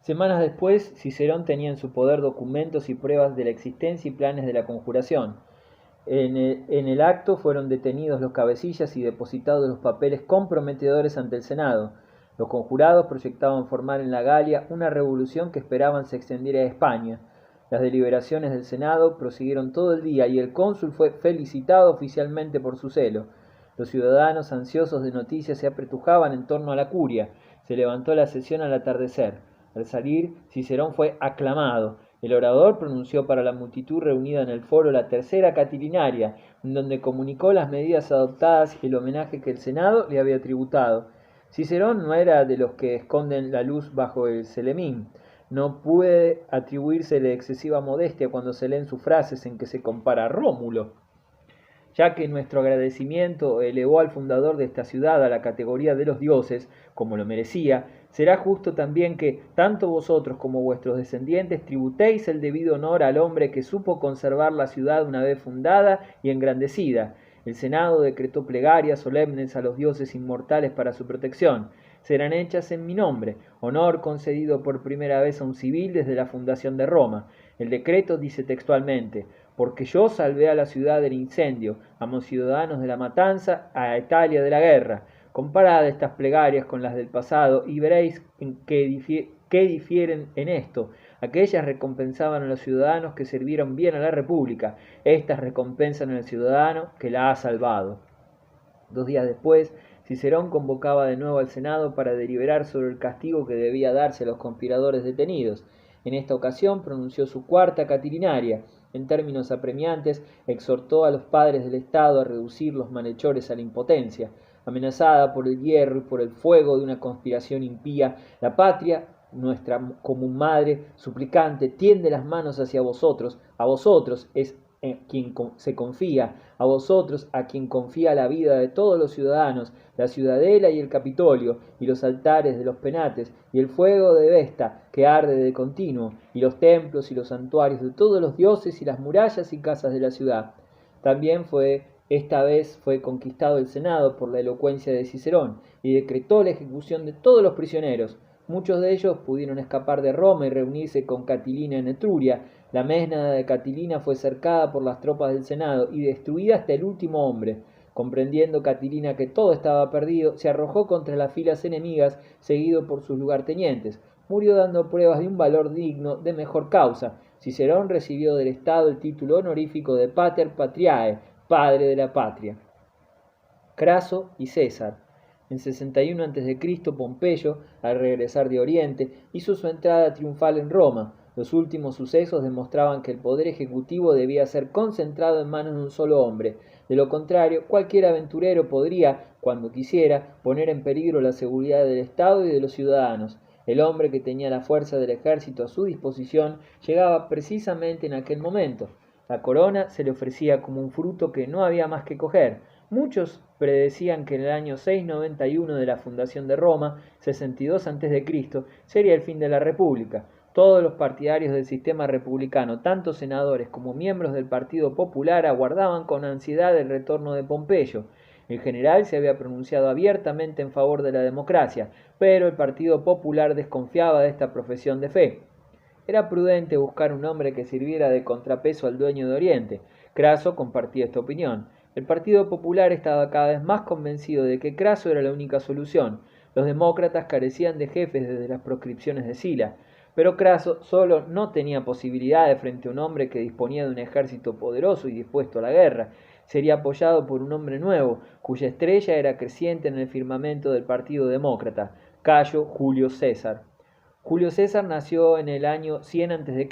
Semanas después, Cicerón tenía en su poder documentos y pruebas de la existencia y planes de la conjuración. En el acto fueron detenidos los cabecillas y depositados los papeles comprometedores ante el Senado. Los conjurados proyectaban formar en la Galia una revolución que esperaban se extendiera a España. Las deliberaciones del Senado prosiguieron todo el día y el cónsul fue felicitado oficialmente por su celo. Los ciudadanos ansiosos de noticias se apretujaban en torno a la curia. Se levantó la sesión al atardecer. Al salir, Cicerón fue aclamado. El orador pronunció para la multitud reunida en el foro la tercera catilinaria, en donde comunicó las medidas adoptadas y el homenaje que el Senado le había tributado. Cicerón no era de los que esconden la luz bajo el celemín. No puede atribuírsele excesiva modestia cuando se leen sus frases en que se compara a Rómulo, ya que nuestro agradecimiento elevó al fundador de esta ciudad a la categoría de los dioses, como lo merecía, será justo también que tanto vosotros como vuestros descendientes tributéis el debido honor al hombre que supo conservar la ciudad una vez fundada y engrandecida. El Senado decretó plegarias solemnes a los dioses inmortales para su protección. Serán hechas en mi nombre, honor concedido por primera vez a un civil desde la fundación de Roma. El decreto dice textualmente: porque yo salvé a la ciudad del incendio, a los ciudadanos de la matanza, a Italia de la guerra. Comparad estas plegarias con las del pasado y veréis qué difieren en esto. Aquellas recompensaban a los ciudadanos que sirvieron bien a la República, estas recompensan al ciudadano que la ha salvado. 2 días después, Cicerón convocaba de nuevo al Senado para deliberar sobre el castigo que debía darse a los conspiradores detenidos. En esta ocasión pronunció su cuarta catilinaria. En términos apremiantes, exhortó a los padres del Estado a reducir los malhechores a la impotencia. Amenazada por el hierro y por el fuego de una conspiración impía, la patria, nuestra común madre, suplicante, tiende las manos hacia vosotros. A vosotros es quien se confía, a vosotros a quien confía la vida de todos los ciudadanos, la ciudadela y el Capitolio, y los altares de los penates, y el fuego de Vesta, que arde de continuo, y los templos y los santuarios de todos los dioses, y las murallas y casas de la ciudad. También esta vez fue conquistado el Senado por la elocuencia de Cicerón, y decretó la ejecución de todos los prisioneros. Muchos de ellos pudieron escapar de Roma y reunirse con Catilina en Etruria. La mesnada de Catilina fue cercada por las tropas del Senado y destruida hasta el último hombre. Comprendiendo Catilina que todo estaba perdido, se arrojó contra las filas enemigas, seguido por sus lugartenientes. Murió dando pruebas de un valor digno de mejor causa. Cicerón recibió del Estado el título honorífico de Pater Patriae, padre de la patria. Craso y César. En 61 a.C., Pompeyo, al regresar de Oriente, hizo su entrada triunfal en Roma. Los últimos sucesos demostraban que el poder ejecutivo debía ser concentrado en manos de un solo hombre. De lo contrario, cualquier aventurero podría, cuando quisiera, poner en peligro la seguridad del Estado y de los ciudadanos. El hombre que tenía la fuerza del ejército a su disposición llegaba precisamente en aquel momento. La corona se le ofrecía como un fruto que no había más que coger. Muchos predecían que en el año 691 de la fundación de Roma, 62 a.C., sería el fin de la República. Todos los partidarios del sistema republicano, tanto senadores como miembros del Partido Popular, aguardaban con ansiedad el retorno de Pompeyo. El general se había pronunciado abiertamente en favor de la democracia, pero el Partido Popular desconfiaba de esta profesión de fe. Era prudente buscar un hombre que sirviera de contrapeso al dueño de Oriente. Craso compartía esta opinión. El Partido Popular estaba cada vez más convencido de que Craso era la única solución. Los demócratas carecían de jefes desde las proscripciones de Sila, pero Craso solo no tenía posibilidades frente a un hombre que disponía de un ejército poderoso y dispuesto a la guerra. Sería apoyado por un hombre nuevo, cuya estrella era creciente en el firmamento del Partido Demócrata, Cayo Julio César. Julio César nació en el año 100 a.C.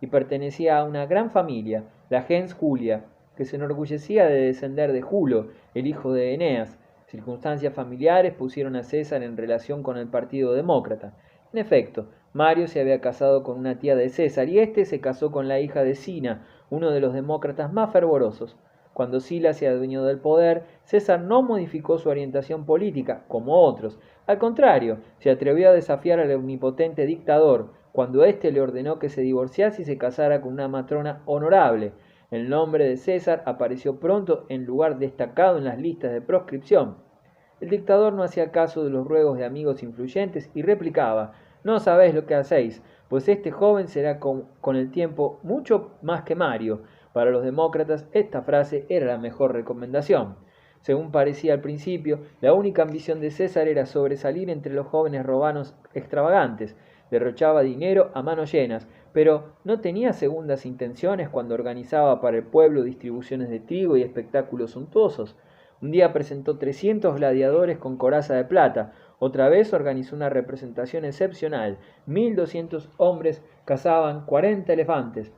y pertenecía a una gran familia, la gens Julia, que se enorgullecía de descender de Julo, el hijo de Eneas. Circunstancias familiares pusieron a César en relación con el Partido Demócrata. En efecto, Mario se había casado con una tía de César y éste se casó con la hija de Sina, uno de los demócratas más fervorosos. Cuando Sila se adueñó del poder, César no modificó su orientación política, como otros. Al contrario, se atrevió a desafiar al omnipotente dictador, cuando éste le ordenó que se divorciase y se casara con una matrona honorable. El nombre de César apareció pronto en lugar destacado en las listas de proscripción. El dictador no hacía caso de los ruegos de amigos influyentes y replicaba: no sabéis lo que hacéis, pues este joven será con el tiempo mucho más que Mario. Para los demócratas esta frase era la mejor recomendación. Según parecía al principio, la única ambición de César era sobresalir entre los jóvenes romanos extravagantes. Derrochaba dinero a manos llenas, pero no tenía segundas intenciones cuando organizaba para el pueblo distribuciones de trigo y espectáculos suntuosos. Un día presentó 300 gladiadores con coraza de plata. Otra vez organizó una representación excepcional. 1200 hombres cazaban 40 elefantes.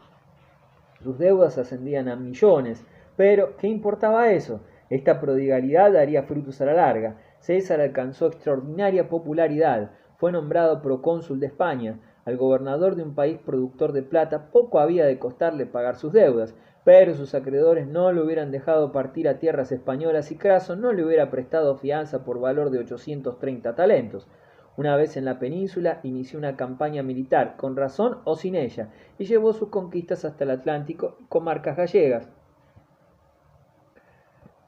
Sus deudas ascendían a millones. Pero, ¿qué importaba eso? Esta prodigalidad daría frutos a la larga. César alcanzó extraordinaria popularidad. Fue nombrado procónsul de España. Al gobernador de un país productor de plata poco había de costarle pagar sus deudas, pero sus acreedores no le hubieran dejado partir a tierras españolas y Craso no le hubiera prestado fianza por valor de 830 talentos. Una vez en la península inició una campaña militar, con razón o sin ella, y llevó sus conquistas hasta el Atlántico y comarcas gallegas.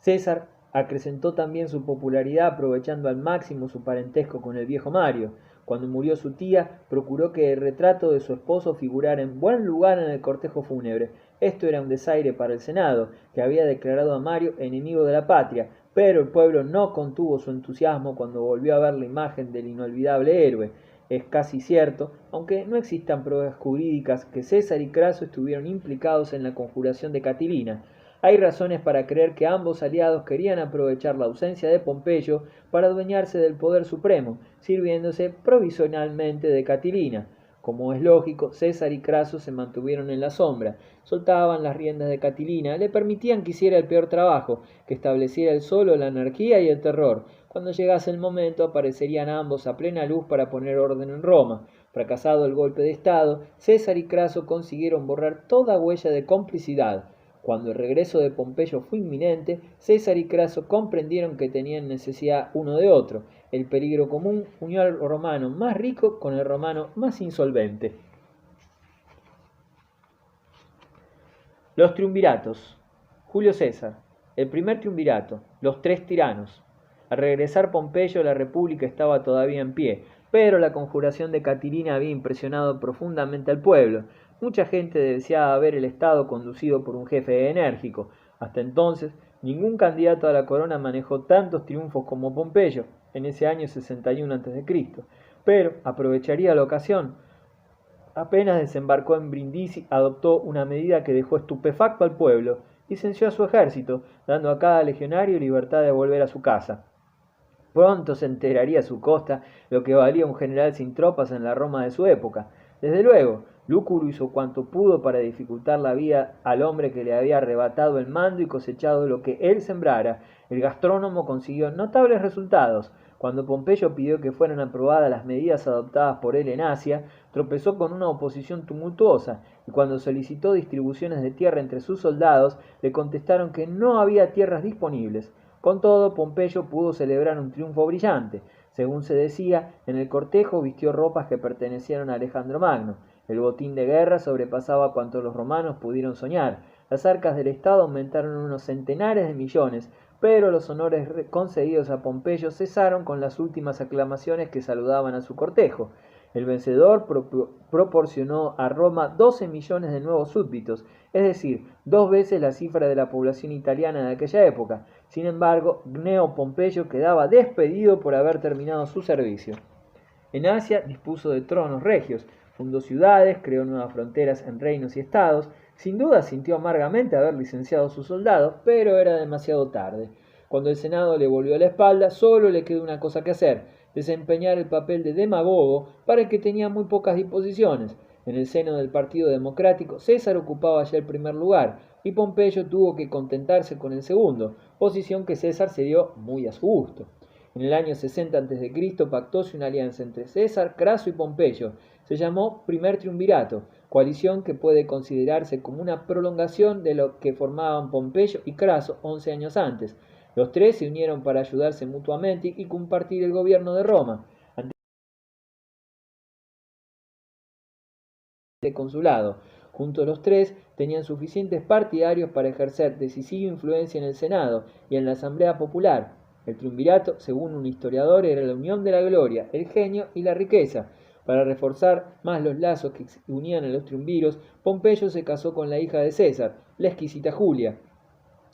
César acrecentó también su popularidad aprovechando al máximo su parentesco con el viejo Mario. Cuando murió su tía, procuró que el retrato de su esposo figurara en buen lugar en el cortejo fúnebre. Esto era un desaire para el Senado, que había declarado a Mario enemigo de la patria, pero el pueblo no contuvo su entusiasmo cuando volvió a ver la imagen del inolvidable héroe. Es casi cierto, aunque no existan pruebas jurídicas, que César y Craso estuvieron implicados en la conjuración de Catilina. Hay razones para creer que ambos aliados querían aprovechar la ausencia de Pompeyo para adueñarse del poder supremo, sirviéndose provisionalmente de Catilina. Como es lógico, César y Craso se mantuvieron en la sombra, soltaban las riendas de Catilina, le permitían que hiciera el peor trabajo, que estableciera él solo la anarquía y el terror. Cuando llegase el momento aparecerían ambos a plena luz para poner orden en Roma. Fracasado el golpe de Estado, César y Craso consiguieron borrar toda huella de complicidad. Cuando el regreso de Pompeyo fue inminente, César y Craso comprendieron que tenían necesidad uno de otro. El peligro común unió al romano más rico con el romano más insolvente. Los triunviratos. Julio César. El primer triunvirato. Los tres tiranos. Al regresar Pompeyo, la república estaba todavía en pie, pero la conjuración de Catilina había impresionado profundamente al pueblo. Mucha gente deseaba ver el Estado conducido por un jefe enérgico. Hasta entonces, ningún candidato a la corona manejó tantos triunfos como Pompeyo, en ese año 61 a.C., pero aprovecharía la ocasión. Apenas desembarcó en Brindisi, adoptó una medida que dejó estupefacto al pueblo, licenció a su ejército, dando a cada legionario libertad de volver a su casa. Pronto se enteraría a su costa lo que valía un general sin tropas en la Roma de su época. Desde luego, Lúculo hizo cuanto pudo para dificultar la vida al hombre que le había arrebatado el mando y cosechado lo que él sembrara. El gastrónomo consiguió notables resultados. Cuando Pompeyo pidió que fueran aprobadas las medidas adoptadas por él en Asia, tropezó con una oposición tumultuosa, y cuando solicitó distribuciones de tierra entre sus soldados, le contestaron que no había tierras disponibles. Con todo, Pompeyo pudo celebrar un triunfo brillante. Según se decía, en el cortejo vistió ropas que pertenecieron a Alejandro Magno. El botín de guerra sobrepasaba cuanto los romanos pudieron soñar. Las arcas del Estado aumentaron unos centenares de millones, pero los honores concedidos a Pompeyo cesaron con las últimas aclamaciones que saludaban a su cortejo. El vencedor proporcionó a Roma 12 millones de nuevos súbditos, es decir, 2 veces la cifra de la población italiana de aquella época. Sin embargo, Gneo Pompeyo quedaba despedido por haber terminado su servicio. En Asia dispuso de tronos regios, fundó ciudades, creó nuevas fronteras en reinos y estados. Sin duda sintió amargamente haber licenciado a sus soldados, pero era demasiado tarde. Cuando el Senado le volvió la espalda, solo le quedó una cosa que hacer: desempeñar el papel de demagogo para el que tenía muy pocas disposiciones. En el seno del Partido Democrático, César ocupaba ya el primer lugar, y Pompeyo tuvo que contentarse con el segundo, posición que César se dio muy a su gusto. En el año 60 a.C. pactóse una alianza entre César, Craso y Pompeyo. Se llamó Primer Triunvirato, coalición que puede considerarse como una prolongación de lo que formaban Pompeyo y Craso 11 años antes. Los tres se unieron para ayudarse mutuamente y compartir el gobierno de Roma. Ante el consulado, juntos los tres tenían suficientes partidarios para ejercer decisiva influencia en el Senado y en la Asamblea Popular. El triunvirato, según un historiador, era la unión de la gloria, el genio y la riqueza. Para reforzar más los lazos que unían a los triunviros, Pompeyo se casó con la hija de César, la exquisita Julia.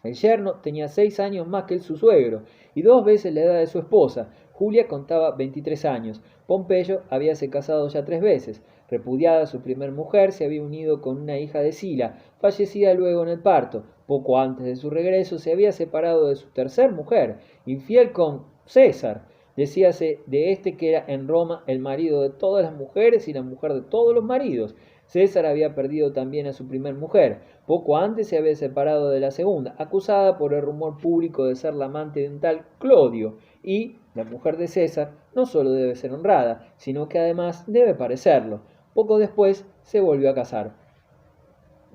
El yerno tenía 6 años más que su suegro y 2 veces la edad de su esposa. Julia contaba 23 años. Pompeyo habíase casado ya 3 veces. Repudiada su primer mujer, se había unido con una hija de Sila, fallecida luego en el parto. Poco antes de su regreso se había separado de su tercer mujer, infiel con César. Decíase de este que era en Roma el marido de todas las mujeres y la mujer de todos los maridos. César había perdido también a su primer mujer. Poco antes se había separado de la segunda, acusada por el rumor público de ser la amante de un tal Clodio. Y la mujer de César no solo debe ser honrada, sino que además debe parecerlo. Poco después se volvió a casar.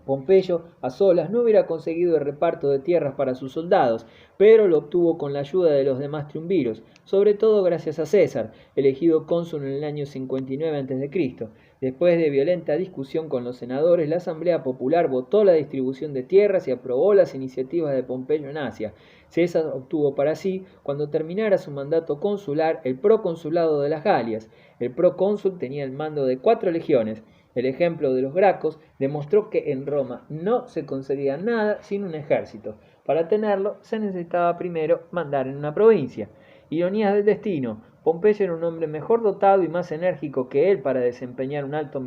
Pompeyo, a solas, no hubiera conseguido el reparto de tierras para sus soldados, pero lo obtuvo con la ayuda de los demás triunviros, sobre todo gracias a César, elegido cónsul en el año 59 a.C. Después de violenta discusión con los senadores, la Asamblea Popular votó la distribución de tierras y aprobó las iniciativas de Pompeyo en Asia. César obtuvo para sí, cuando terminara su mandato consular, el proconsulado de las Galias. El procónsul tenía el mando de 4 legiones. El ejemplo de los Gracos demostró que en Roma no se conseguía nada sin un ejército. Para tenerlo se necesitaba primero mandar en una provincia. Ironías del destino. Pompeyo era un hombre mejor dotado y más enérgico que él para desempeñar un alto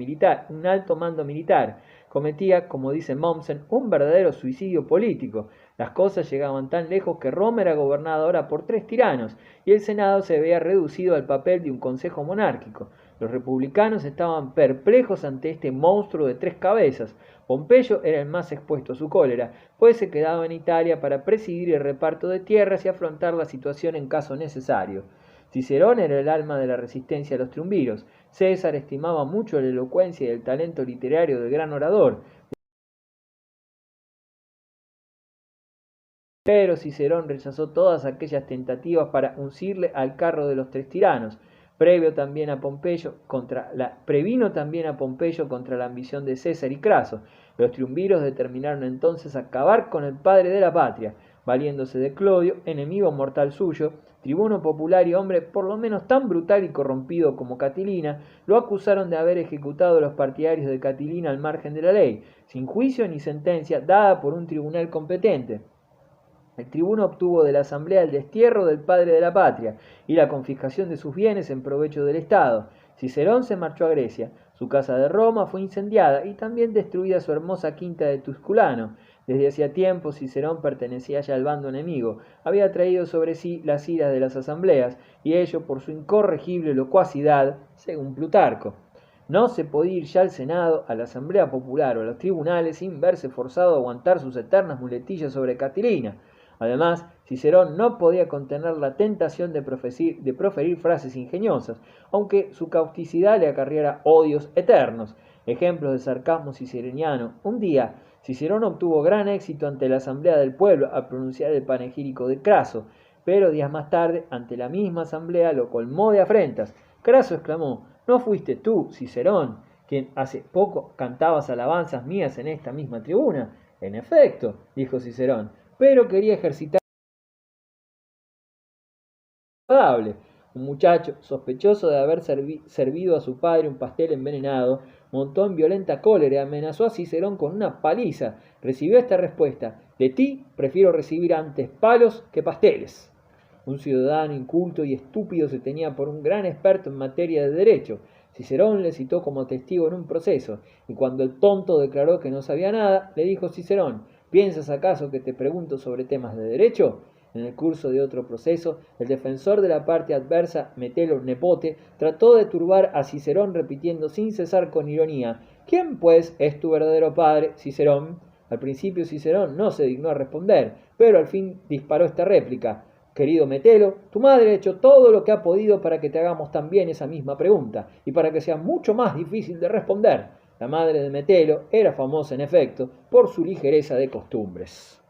mando militar. Cometía, como dice Mommsen, un verdadero suicidio político. Las cosas llegaban tan lejos que Roma era gobernada ahora por 3 tiranos y el Senado se veía reducido al papel de un consejo monárquico. Los republicanos estaban perplejos ante este monstruo de 3 cabezas. Pompeyo era el más expuesto a su cólera, pues se quedaba en Italia para presidir el reparto de tierras y afrontar la situación en caso necesario. Cicerón era el alma de la resistencia a los triunviros. César estimaba mucho la elocuencia y el talento literario del gran orador, pero Cicerón rechazó todas aquellas tentativas para uncirle al carro de los 3 tiranos. Previno también a Pompeyo contra la ambición de César y Craso. Los triunviros determinaron entonces acabar con el padre de la patria, valiéndose de Clodio, enemigo mortal suyo, tribuno popular y hombre por lo menos tan brutal y corrompido como Catilina. Lo acusaron de haber ejecutado a los partidarios de Catilina al margen de la ley, sin juicio ni sentencia dada por un tribunal competente. El tribuno obtuvo de la asamblea el destierro del padre de la patria y la confiscación de sus bienes en provecho del Estado. Cicerón se marchó a Grecia. Su casa de Roma fue incendiada y también destruida su hermosa quinta de Tusculano. Desde hacía tiempo Cicerón pertenecía ya al bando enemigo. Había traído sobre sí las iras de las asambleas, y ello por su incorregible locuacidad, según Plutarco. No se podía ir ya al Senado, a la Asamblea Popular o a los tribunales sin verse forzado a aguantar sus eternas muletillas sobre Catilina. Además, Cicerón no podía contener la tentación de proferir frases ingeniosas, aunque su causticidad le acarreara odios eternos. Ejemplos de sarcasmo ciceroniano. Un día, Cicerón obtuvo gran éxito ante la asamblea del pueblo al pronunciar el panegírico de Craso, pero días más tarde, ante la misma asamblea, lo colmó de afrentas. Craso exclamó: ¿no fuiste tú, Cicerón, quien hace poco cantabas alabanzas mías en esta misma tribuna? En efecto, dijo Cicerón, pero quería ejercitar agradable. Un muchacho, sospechoso de haber servido a su padre un pastel envenenado, montó en violenta cólera y amenazó a Cicerón con una paliza. Recibió esta respuesta: de ti prefiero recibir antes palos que pasteles. Un ciudadano inculto y estúpido se tenía por un gran experto en materia de derecho. Cicerón le citó como testigo en un proceso, y cuando el tonto declaró que no sabía nada, le dijo Cicerón: ¿piensas acaso que te pregunto sobre temas de derecho? En el curso de otro proceso, el defensor de la parte adversa, Metelo Nepote, trató de turbar a Cicerón repitiendo sin cesar con ironía: ¿quién, pues, es tu verdadero padre, Cicerón? Al principio Cicerón no se dignó a responder, pero al fin disparó esta réplica: querido Metelo, tu madre ha hecho todo lo que ha podido para que te hagamos también esa misma pregunta, y para que sea mucho más difícil de responder. La madre de Metelo era famosa, en efecto, por su ligereza de costumbres.